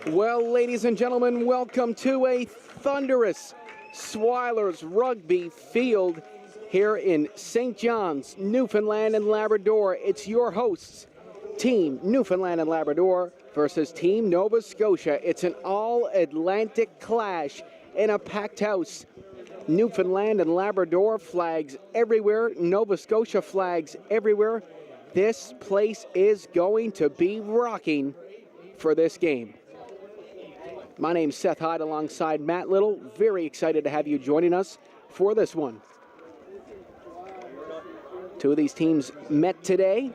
Well, ladies and gentlemen, welcome to a thunderous Sweilers rugby field here in St. John's, Newfoundland and Labrador. It's your hosts, Team Newfoundland and Labrador versus Team Nova Scotia. It's an all-Atlantic clash in a packed house. Newfoundland and Labrador flags everywhere, Nova Scotia flags everywhere. This place is going to be rocking for this game. My name's Seth Hyde alongside Matt Little. Very excited to have you joining us for this one. Two of these teams met today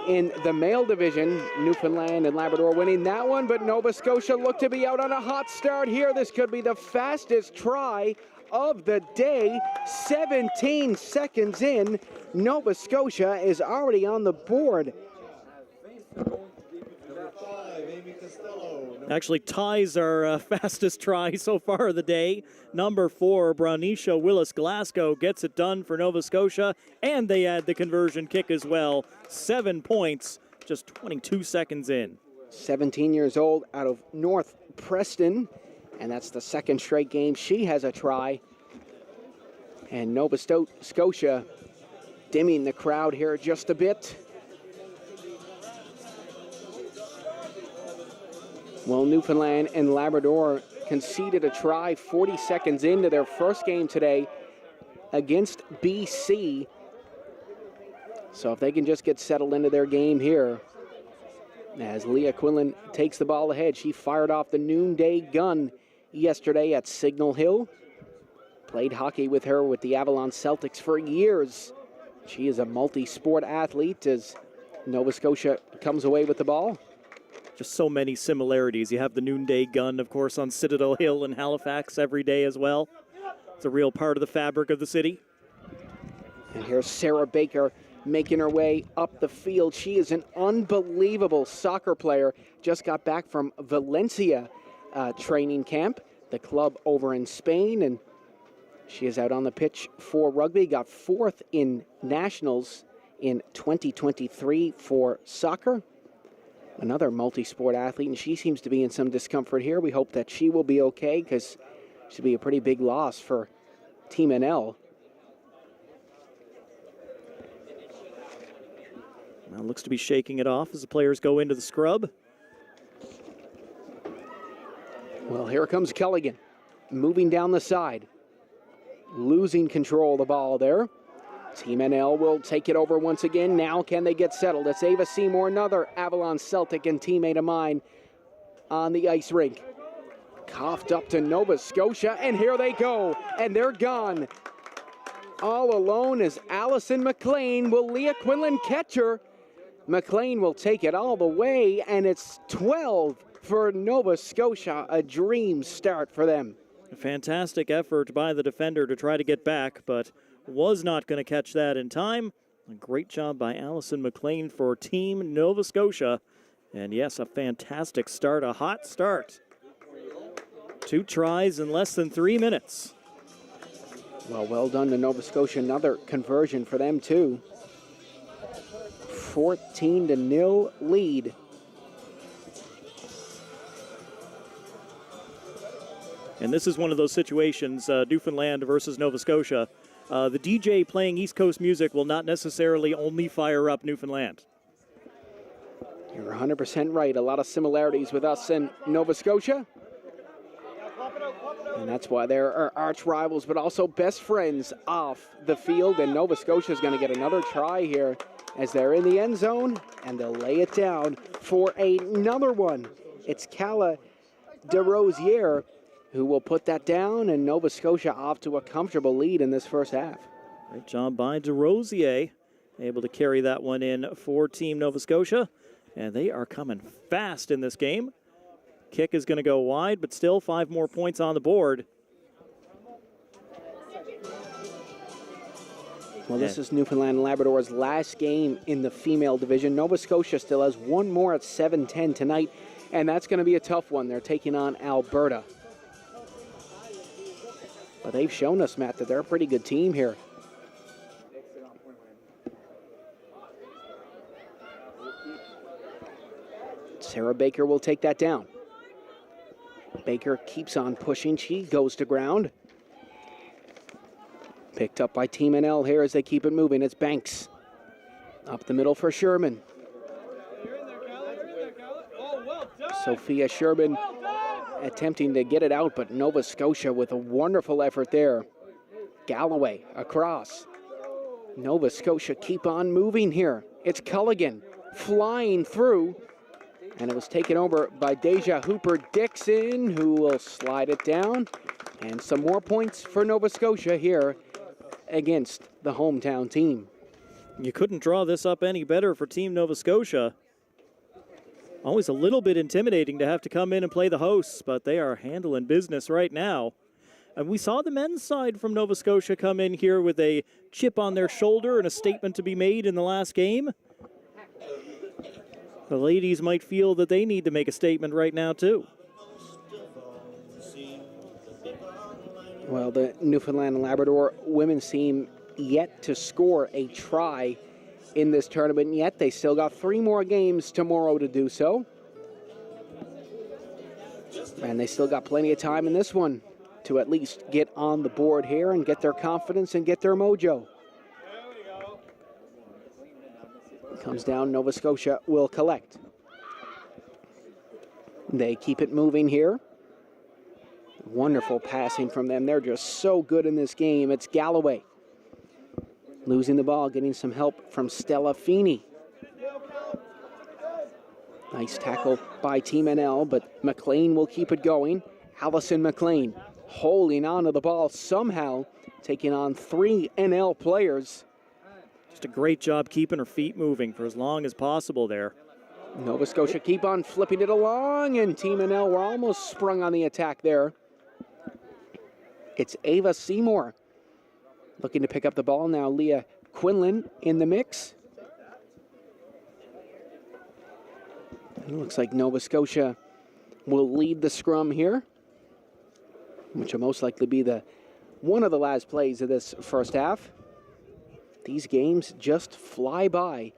in the male division. Newfoundland and Labrador winning that one, but Nova Scotia look to be out on a hot start here. This could be the fastest try of the day. 17 seconds in, Nova Scotia is already on the board. Actually ties our fastest try so far of the day. Number 4, Brownisha Willis-Glasgow gets it done for Nova Scotia, and they add the conversion kick as well. 7 points, just 22 seconds in. 17 years old out of North Preston, and that's the second straight game she has a try. And Nova Scotia dimming the crowd here just a bit. Well, Newfoundland and Labrador conceded a try 40 seconds into their first game today against BC. So if they can just get settled into their game here, as Leah Quinlan takes the ball ahead. She fired off the noonday gun yesterday at Signal Hill. Played hockey with her with the Avalon Celtics for years. She is a multi-sport athlete as Nova Scotia comes away with the ball. Just so many similarities. You have the noonday gun, of course, on Citadel Hill in Halifax every day as well. It's a real part of the fabric of the city. And here's Sarah Baker making her way up the field. She is an unbelievable soccer player. Just got back from Valencia training camp, the club over in Spain, and she is out on the pitch for rugby. Got 4th in nationals in 2023 for soccer. Another multi-sport athlete, and she seems to be in some discomfort here. We hope that she will be okay, because she'll be a pretty big loss for Team NL. Well, looks to be shaking it off as the players go into the scrub. Well, here comes Kelligan, moving down the side, losing control of the ball there. Team NL will take it over once again. Now can they get settled? It's Ava Seymour, another Avalon Celtic and teammate of mine on the ice rink. Coughed up to Nova Scotia, and here they go, and they're gone. All alone is Allison McLean. Will Leah Quinlan catch her? McLean will take it all the way, and it's 12 for Nova Scotia. A dream start for them. A fantastic effort by the defender to try to get back, but was not going to catch that in time. A great job by Allison McLean for Team Nova Scotia. And yes, a fantastic start, a hot start. 2 tries in less than 3 minutes. Well done to Nova Scotia. Another conversion for them, too. 14-0 lead. And this is one of those situations, Newfoundland versus Nova Scotia. The DJ playing East Coast music will not necessarily only fire up Newfoundland. You're 100% right. A lot of similarities with us and Nova Scotia. And that's why they're our arch rivals, but also best friends off the field. And Nova Scotia is going to get another try here as they're in the end zone, and they'll lay it down for another one. It's Cala DeRosier who will put that down, and Nova Scotia off to a comfortable lead in this first half. Great job by DeRosier, able to carry that one in for Team Nova Scotia. And they are coming fast in this game. Kick is going to go wide, but still 5 more points on the board. Well, this is Newfoundland and Labrador's last game in the female division. Nova Scotia still has one more at 7:10 tonight, and that's going to be a tough one. They're taking on Alberta. But they've shown us, Matt, that they're a pretty good team here. Sarah Baker will take that down. Baker keeps on pushing. She goes to ground. Picked up by Team NL here as they keep it moving. It's Banks. Up the middle for Sherman. Sophia Sherman attempting to get it out, but Nova Scotia with a wonderful effort there. Galloway across. Nova Scotia keep on moving here. It's Culligan flying through, and it was taken over by Deja Hooper-Dixon, who will slide it down. And some more points for Nova Scotia here against the hometown team. You couldn't draw this up any better for Team Nova Scotia. Always a little bit intimidating to have to come in and play the hosts, but they are handling business right now. And we saw the men's side from Nova Scotia come in here with a chip on their shoulder and a statement to be made in the last game. The ladies might feel that they need to make a statement right now, too. Well, the Newfoundland and Labrador women's team yet to score a try in this tournament, yet they still got 3 more games tomorrow to do so. And they still got plenty of time in this one to at least get on the board here and get their confidence and get their mojo. Comes down, Nova Scotia will collect. They keep it moving here. Wonderful passing from them. They're just so good in this game. It's Galloway losing the ball, getting some help from Stella Feeney. Nice tackle by Team NL, but McLean will keep it going. Allison McLean holding on to the ball, somehow taking on 3 NL players. Just a great job keeping her feet moving for as long as possible there. Nova Scotia keep on flipping it along, and Team NL were almost sprung on the attack there. It's Ava Seymour looking to pick up the ball now. Leah Quinlan in the mix. It looks like Nova Scotia will lead the scrum here, which will most likely be one of the last plays of this first half. These games just fly by.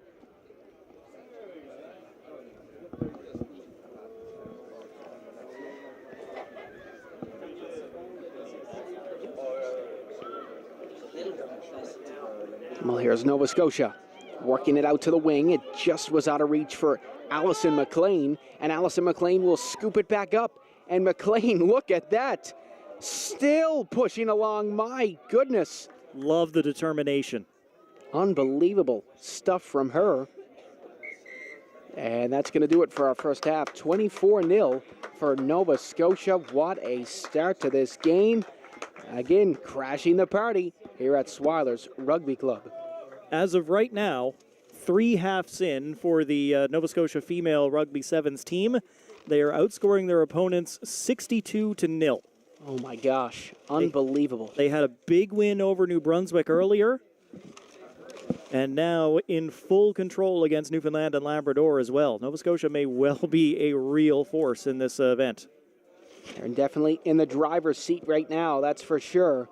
Well, here's Nova Scotia working it out to the wing. It just was out of reach for Allison McLean, and Allison McLean will scoop it back up. And McLean, look at that, still pushing along. My goodness. Love the determination. Unbelievable stuff from her. And that's going to do it for our first half. 24-0 for Nova Scotia. What a start to this game. Again, crashing the party here at Swiler's Rugby Club. As of right now, 3 halves in for the Nova Scotia female rugby sevens team. They are outscoring their opponents 62-0. Oh my gosh, unbelievable. They had a big win over New Brunswick earlier, and now in full control against Newfoundland and Labrador as well. Nova Scotia may well be a real force in this event. They're definitely in the driver's seat right now, that's for sure.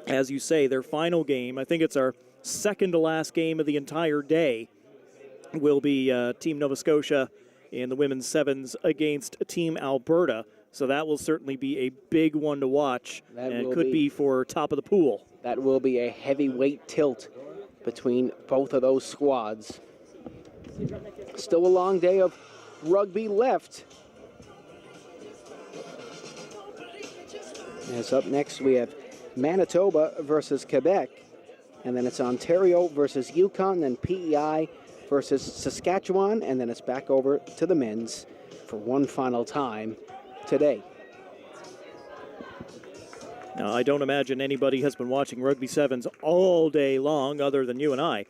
As you say, their final game, I think it's our second to last game of the entire day, will be Team Nova Scotia in the women's sevens against Team Alberta. So that will certainly be a big one to watch, and could be for top of the pool. That will be a heavyweight tilt between both of those squads. Still a long day of rugby left. As up next we have Manitoba versus Quebec, and then it's Ontario versus Yukon, then PEI versus Saskatchewan, and then it's back over to the men's for one final time today. Now, I don't imagine anybody has been watching Rugby Sevens all day long other than you and I.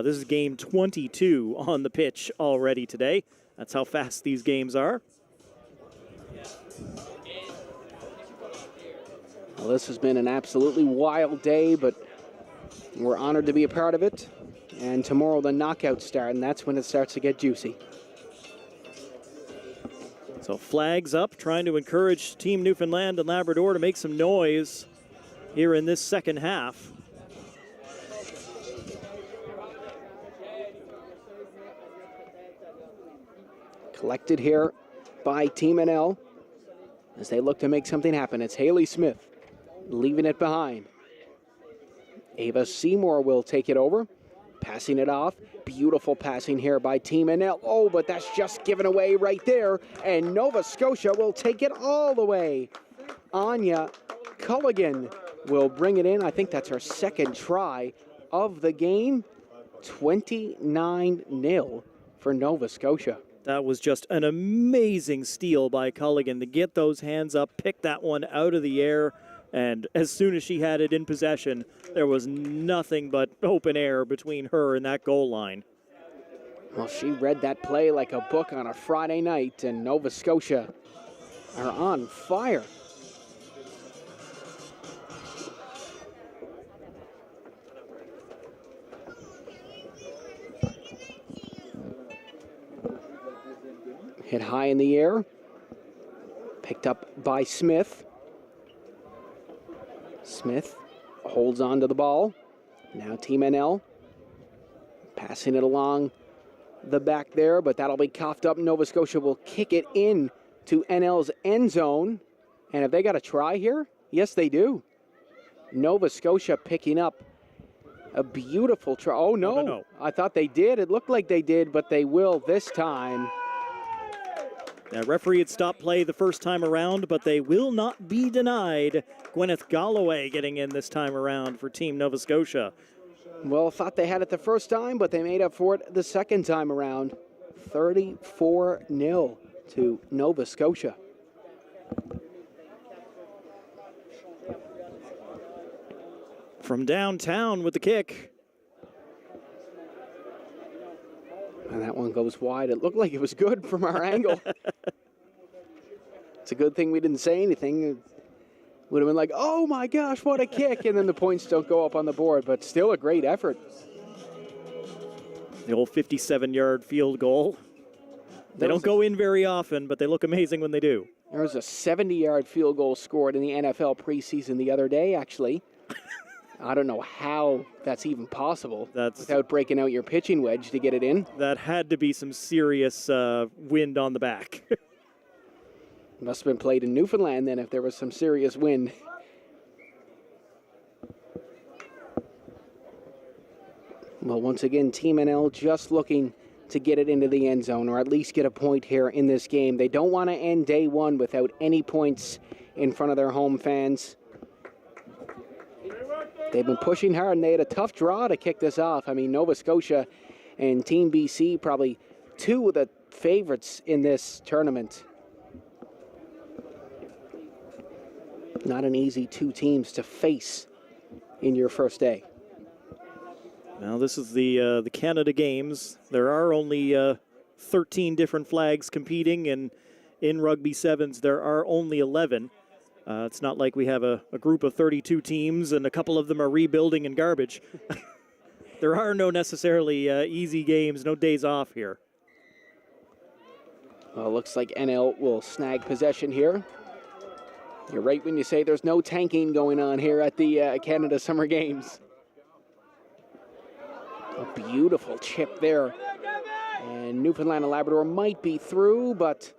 This is game 22 on the pitch already today. That's how fast these games are. Well, this has been an absolutely wild day, but we're honored to be a part of it. And tomorrow the knockouts start, and that's when it starts to get juicy. So flags up, trying to encourage Team Newfoundland and Labrador to make some noise here in this second half. Collected here by Team NL as they look to make something happen. It's Haley Smith leaving it behind. Ava Seymour will take it over, passing it off. Beautiful passing here by Team NL. Oh, but that's just given away right there. And Nova Scotia will take it all the way. Anya Culligan will bring it in. I think that's her second try of the game. 29-0 for Nova Scotia. That was just an amazing steal by Culligan to get those hands up, pick that one out of the air, and as soon as she had it in possession, there was nothing but open air between her and that goal line. Well, she read that play like a book on a Friday night, and Nova Scotia are on fire. Hit high in the air. Picked up by Smith. Smith holds on to the ball. Now Team NL passing it along the back there, but that'll be coughed up. Nova Scotia will kick it in to NL's end zone. And have they got a try here? Yes, they do. Nova Scotia picking up a beautiful try. Oh, no. I thought they did. It looked like they did, but they will this time. The referee had stopped play the first time around, but they will not be denied. Gwyneth Galloway getting in this time around for Team Nova Scotia. Well, thought they had it the first time, but they made up for it the second time around. 34-0 to Nova Scotia. From downtown with the kick. And that one goes wide. It looked like it was good from our angle. It's a good thing we didn't say anything. It would have been like, oh my gosh, what a kick. And then the points don't go up on the board, but still a great effort. The old 57-yard field goal. They don't go in very often, but they look amazing when they do. There was a 70-yard field goal scored in the NFL preseason the other day, actually. I don't know how that's even possible without breaking out your pitching wedge to get it in. That had to be some serious wind on the back. Must have been played in Newfoundland then if there was some serious wind. Well, once again, Team NL just looking to get it into the end zone or at least get a point here in this game. They don't want to end day one without any points in front of their home fans. They've been pushing hard, and they had a tough draw to kick this off. I mean, Nova Scotia and Team BC, probably two of the favorites in this tournament. Not an easy two teams to face in your first day. Now, this is the Canada Games. There are only 13 different flags competing, and in Rugby Sevens, there are only 11. It's not like we have a group of 32 teams and a couple of them are rebuilding and garbage. There are no necessarily easy games, no days off here. Well, it looks like NL will snag possession here. You're right when you say there's no tanking going on here at the Canada Summer Games. A beautiful chip there. And Newfoundland and Labrador might be through, but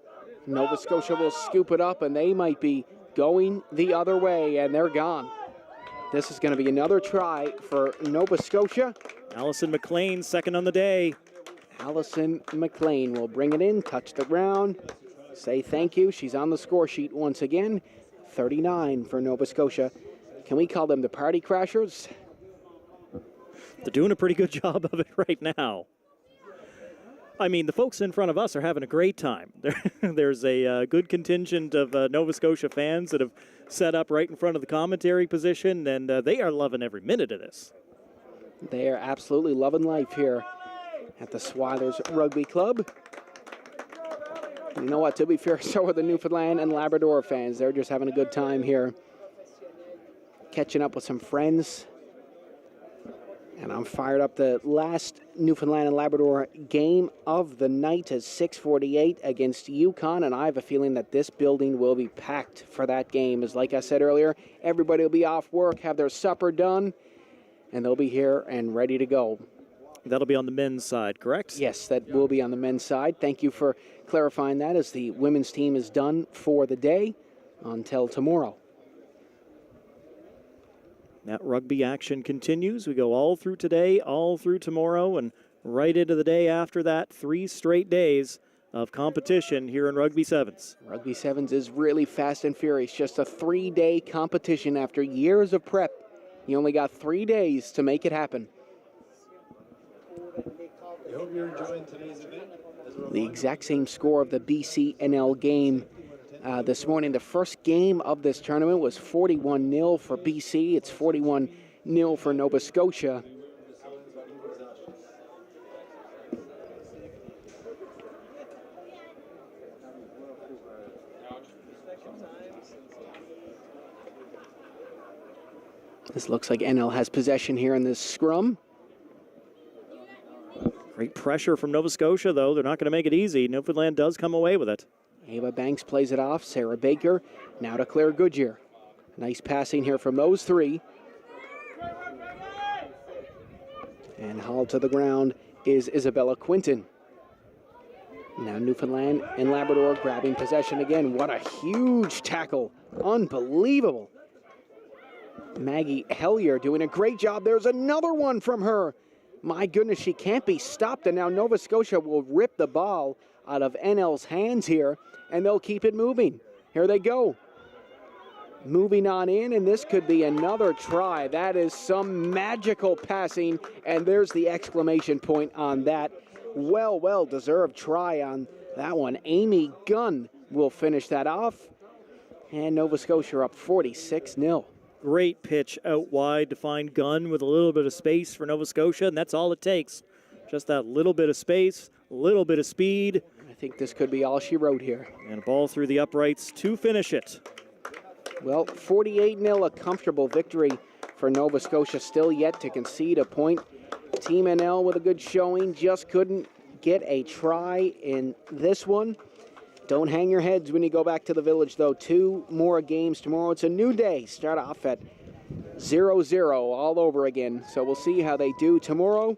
Nova Scotia will scoop it up, and they might be going the other way, and they're gone. This is going to be another try for Nova Scotia. Allison McLean, second on the day. Allison McLean will bring it in, touch the ground, say thank you. She's on the score sheet once again. 39 for Nova Scotia. Can we call them the Party Crashers? They're doing a pretty good job of it right now. I mean, the folks in front of us are having a great time. There's a good contingent of Nova Scotia fans that have set up right in front of the commentary position, and they are loving every minute of this. They are absolutely loving life here at the Sweilers Rugby Club. You know what, to be fair, so are the Newfoundland and Labrador fans. They're just having a good time here, catching up with some friends. And I'm fired up. The last Newfoundland and Labrador game of the night is 6:48 against Yukon, and I have a feeling that this building will be packed for that game. As like I said earlier, everybody will be off work, have their supper done, and they'll be here and ready to go. That'll be on the men's side, correct? Yes, that will be on the men's side. Thank you for clarifying that, as the women's team is done for the day until tomorrow. That rugby action continues. We go all through today, all through tomorrow, and right into the day after that. 3 straight days of competition here in Rugby Sevens. Rugby Sevens is really fast and furious. Just a 3-day competition after years of prep. You only got 3 days to make it happen. I hope you're enjoying today's event. The exact same score of the BCNL game this morning. The first game of this tournament was 41-0 for BC. It's 41-0 for Nova Scotia. This looks like NL has possession here in this scrum. Great pressure from Nova Scotia, though. They're not going to make it easy. Newfoundland does come away with it. Ava Banks plays it off. Sarah Baker now to Claire Goodyear. Nice passing here from those three. And hauled to the ground is Isabella Quinton. Now Newfoundland and Labrador grabbing possession again. What a huge tackle. Unbelievable. Maggie Hellier doing a great job. There's another one from her. My goodness, she can't be stopped. And now Nova Scotia will rip the ball out of NL's hands here, and they'll keep it moving. Here they go. Moving on in, and this could be another try. That is some magical passing, and there's the exclamation point on that. Well-deserved try on that one. Amy Gunn will finish that off, and Nova Scotia up 46-0. Great pitch out wide to find Gunn with a little bit of space for Nova Scotia, and that's all it takes. Just that little bit of space, a little bit of speed. I think this could be all she wrote here. And a ball through the uprights to finish it. Well, 48-0, a comfortable victory for Nova Scotia. Still yet to concede a point. Team NL with a good showing, just couldn't get a try in this one. Don't hang your heads when you go back to the village, though. 2 more games tomorrow. It's a new day. Start off at 0-0 all over again. So we'll see how they do tomorrow.